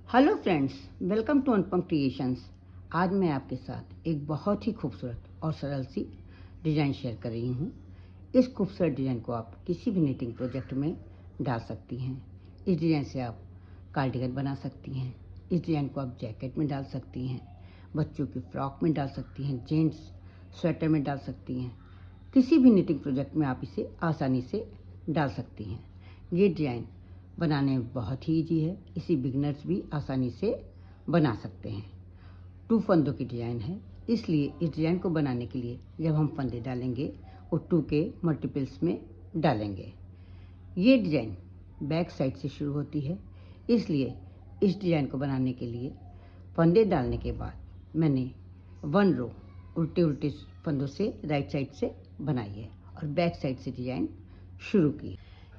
Hello friends, welcome to Anupam creations. आज मैं आपके साथ एक बहुत ही खूबसूरत और सरल सी डिज़ाइन शेयर कर रही हूँ। इस खूबसूरत डिज़ाइन को आप किसी भी निटिंग प्रोजेक्ट में डाल सकती हैं। इस डिज़ाइन से आप कार्डिगन बना सकती हैं। इस डिज़ाइन को आप जैकेट में डाल सकती हैं, बच्चों की फ्रॉक में डाल सकती हैं, जेंट्स स्वेटर में डाल सकती हैं। किसी भी निटिंग प्रोजेक्ट में आप इसे आसानी से डाल सकती हैं। ये डिज़ाइन बनाने में बहुत ही ईजी है। इसे बिगिनर्स भी आसानी से बना सकते हैं। 2 फंदों की डिज़ाइन है, इसलिए इस डिज़ाइन को बनाने के लिए जब हम फंदे डालेंगे वो 2 के मल्टीपल्स में डालेंगे। ये डिज़ाइन बैक साइड से शुरू होती है, इसलिए इस डिज़ाइन को बनाने के लिए फंदे डालने के बाद मैंने 1 रो उल्टे उल्टे फंदों से राइट साइड से बनाई है और बैक साइड से डिज़ाइन शुरू की।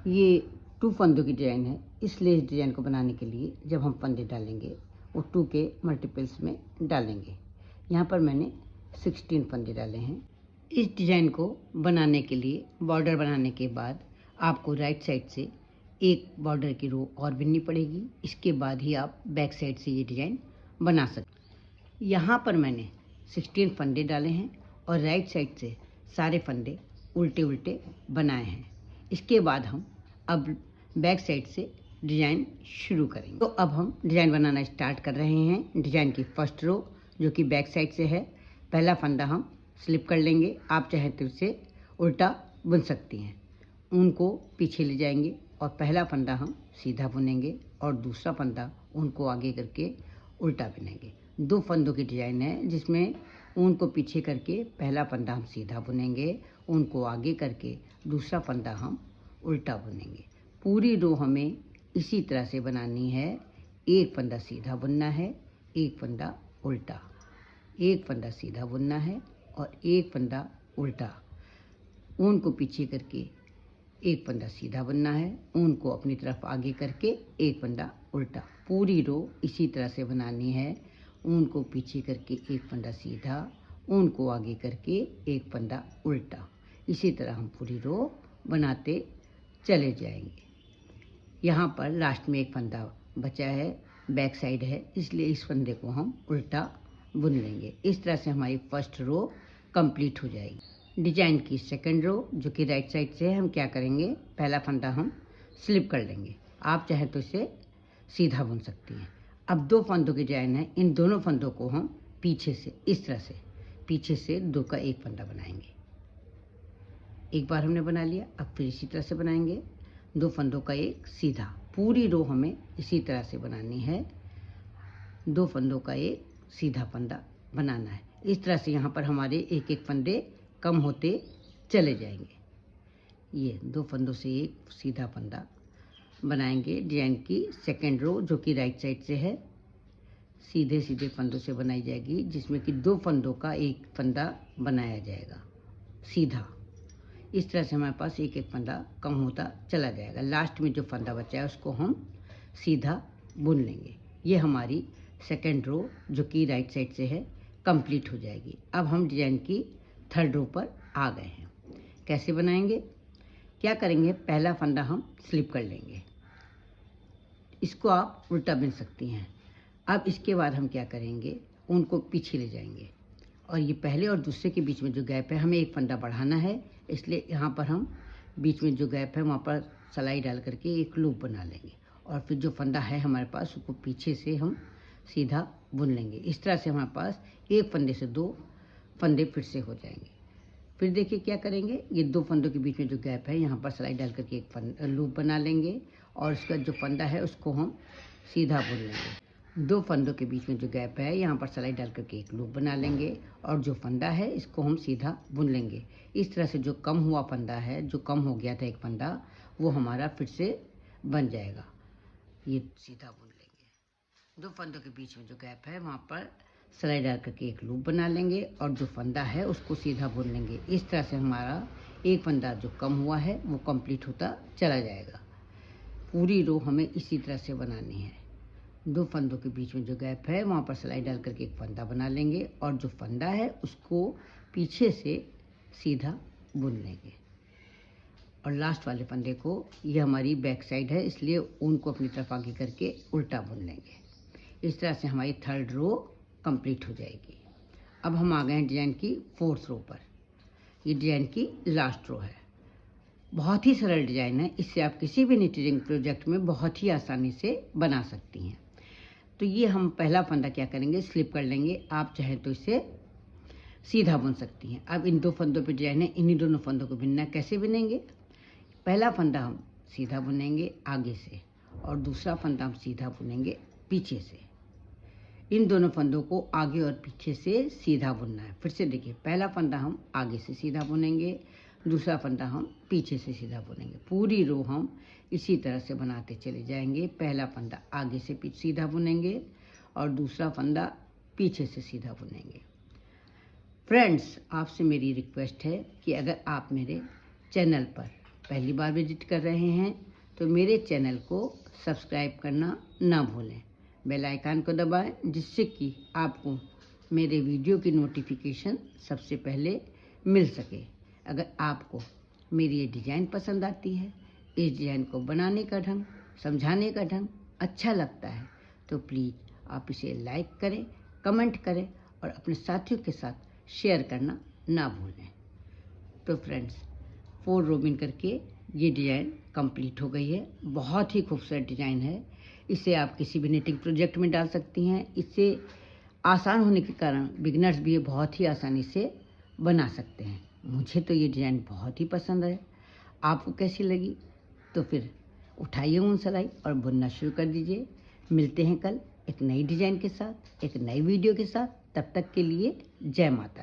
ये 2 फंदों की डिज़ाइन है, इसलिए इस डिज़ाइन को बनाने के लिए जब हम फंदे डालेंगे वो 2 के मल्टीपल्स में डालेंगे। यहाँ पर मैंने 16 फंदे डाले हैं। इस डिज़ाइन को बनाने के लिए बॉर्डर बनाने के बाद आपको राइट साइड से एक बॉर्डर की रो और बिननी पड़ेगी। इसके बाद ही आप बैक साइड से ये डिज़ाइन बना सकते। यहाँ पर मैंने 16 फंदे डाले हैं और राइट साइड से सारे फंदे उल्टे उल्टे बनाए हैं। इसके बाद हम अब बैक साइड से डिज़ाइन शुरू करेंगे। तो अब हम डिज़ाइन बनाना स्टार्ट कर रहे हैं। डिज़ाइन की फर्स्ट रो जो कि बैक साइड से है, पहला फंदा हम स्लिप कर लेंगे। आप चाहे तो इसे उल्टा बुन सकती हैं। ऊन को पीछे ले जाएंगे और पहला फंदा हम सीधा बुनेंगे और दूसरा फंदा ऊन को आगे करके उल्टा बुनेंगे। 2 फंदों की डिज़ाइन है जिसमें ऊन को पीछे करके पहला फंदा हम सीधा बुनेंगे, ऊन को आगे करके दूसरा फंदा हम उल्टा बुनेंगे। पूरी रो हमें इसी तरह से बनानी है। एक फंदा सीधा बुनना है, एक फंदा उल्टा, एक फंदा सीधा बुनना है और एक फंदा उल्टा। ऊन को पीछे करके एक फंदा सीधा बुनना है, ऊन को अपनी तरफ आगे करके एक फंदा उल्टा। पूरी रो इसी तरह से बनानी है। ऊन को पीछे करके एक फंदा सीधा, ऊन को आगे करके एक फंदा उल्टा। इसी तरह हम पूरी रो बनाते चले जाएंगे। यहाँ पर लास्ट में एक फंदा बचा है, बैक साइड है, इसलिए इस फंदे को हम उल्टा बुन लेंगे। इस तरह से हमारी फर्स्ट रो कंप्लीट हो जाएगी। डिज़ाइन की सेकंड रो जो कि राइट साइड से है, हम क्या करेंगे, पहला फंदा हम स्लिप कर लेंगे। आप चाहे तो इसे सीधा बुन सकती हैं। अब 2 फंदों की डिज़ाइन है, इन दोनों फंदों को हम पीछे से इस तरह से पीछे से 2 का एक फंदा बनाएंगे। एक बार हमने बना लिया, अब फिर इसी तरह से बनाएंगे। 2 फंदों का एक सीधा। पूरी रो हमें इसी तरह से बनानी है। 2 फंदों का एक सीधा फंदा बनाना है। इस तरह से यहाँ पर हमारे एक एक फंदे कम होते चले जाएंगे। ये 2 फंदों से एक सीधा फंदा बनाएंगे। डिज़ाइन की सेकेंड रो जो कि राइट साइड से है, सीधे सीधे फंदों से बनाई जाएगी, जिसमें कि 2 फंदों का एक फंदा बनाया जाएगा सीधा। इस तरह से हमारे पास एक एक फंदा कम होता चला जाएगा। लास्ट में जो फंदा बचा है उसको हम सीधा बुन लेंगे। ये हमारी सेकेंड रो जो कि राइट साइड से है कंप्लीट हो जाएगी। अब हम डिज़ाइन की थर्ड रो पर आ गए हैं। कैसे बनाएंगे, क्या करेंगे, पहला फंदा हम स्लिप कर लेंगे। इसको आप उल्टा बुन सकती हैं। अब इसके बाद हम क्या करेंगे, उनको पीछे ले जाएंगे और ये पहले और दूसरे के बीच में जो गैप है हमें एक फंदा बढ़ाना है, इसलिए यहाँ पर हम बीच में जो गैप है वहाँ पर सिलाई डाल करके एक लूप बना लेंगे और फिर जो फंदा है हमारे पास उसको पीछे से हम सीधा बुन लेंगे। इस तरह से हमारे पास एक फंदे से 2 फंदे फिर से हो जाएंगे। फिर देखिए क्या करेंगे, ये 2 फंदों के बीच में जो गैप है यहाँ पर सिलाई डाल करके एक लूप बना लेंगे और उसका जो फंदा है उसको हम सीधा बुन लेंगे। 2 फंदों के बीच में जो गैप है यहाँ पर सिलाई डाल करके एक लूप बना लेंगे और जो फंदा है इसको हम सीधा बुन लेंगे। इस तरह से जो कम हुआ फंदा है, जो कम हो गया था एक फंदा, वो हमारा फिर से बन जाएगा। ये सीधा बुन लेंगे। 2 फंदों के बीच में जो गैप है वहाँ पर सिलाई डाल करके एक लूप बना लेंगे और जो फंदा है उसको सीधा बुन लेंगे। इस तरह से हमारा एक फंदा जो कम हुआ है वो कंप्लीट होता चला जाएगा। पूरी रो हमें इसी तरह से बनानी है। 2 फंदों के बीच में जो गैप है वहाँ पर सिलाई डाल करके एक फंदा बना लेंगे और जो फंदा है उसको पीछे से सीधा बुन लेंगे और लास्ट वाले फंदे को, ये हमारी बैक साइड है इसलिए ऊन को अपनी तरफ आगे करके उल्टा बुन लेंगे। इस तरह से हमारी 3rd रो कंप्लीट हो जाएगी। अब हम आ गए हैं डिज़ाइन की 4th रो पर। ये डिज़ाइन की लास्ट रो है। बहुत ही सरल डिज़ाइन है, इससे आप किसी भी निटिंग प्रोजेक्ट में बहुत ही आसानी से बना सकती हैं। तो ये हम पहला फंदा क्या करेंगे, स्लिप कर लेंगे। आप चाहे तो इसे सीधा बुन सकती हैं। अब इन 2 फंदों पे डिज़ाइन है, इन्हीं दोनों फंदों को बुनना है। कैसे बुनेंगे, पहला फंदा हम सीधा बुनेंगे आगे से और दूसरा फंदा हम सीधा बुनेंगे पीछे से। इन दोनों फंदों को आगे और पीछे से सीधा बुनना है। फिर से देखिए, पहला फंदा हम आगे से सीधा बुनेंगे, दूसरा फंदा हम पीछे से सीधा बुनेंगे। पूरी रो हम इसी तरह से बनाते चले जाएंगे। पहला फंदा आगे से सीधा बुनेंगे और दूसरा फंदा पीछे से सीधा बुनेंगे। फ्रेंड्स, आपसे मेरी रिक्वेस्ट है कि अगर आप मेरे चैनल पर पहली बार विजिट कर रहे हैं तो मेरे चैनल को सब्सक्राइब करना ना भूलें। बेल आइकन को दबाएं, जिससे कि आपको मेरे वीडियो की नोटिफिकेशन सबसे पहले मिल सके। अगर आपको मेरी ये डिज़ाइन पसंद आती है, इस डिज़ाइन को बनाने का ढंग, समझाने का ढंग अच्छा लगता है, तो प्लीज़ आप इसे लाइक करें, कमेंट करें और अपने साथियों के साथ शेयर करना ना भूलें। तो फ्रेंड्स, 4 रो बिन करके ये डिज़ाइन कंप्लीट हो गई है। बहुत ही खूबसूरत डिज़ाइन है। इसे आप किसी भी निटिंग प्रोजेक्ट में डाल सकती हैं। इससे आसान होने के कारण बिगिनर्स भी ये बहुत ही आसानी से बना सकते हैं। मुझे तो ये डिज़ाइन बहुत ही पसंद है। आपको कैसी लगी? तो फिर उठाइए ऊन सिलाई और बुनना शुरू कर दीजिए। मिलते हैं कल एक नई डिज़ाइन के साथ, एक नई वीडियो के साथ। तब तक के लिए जय माता।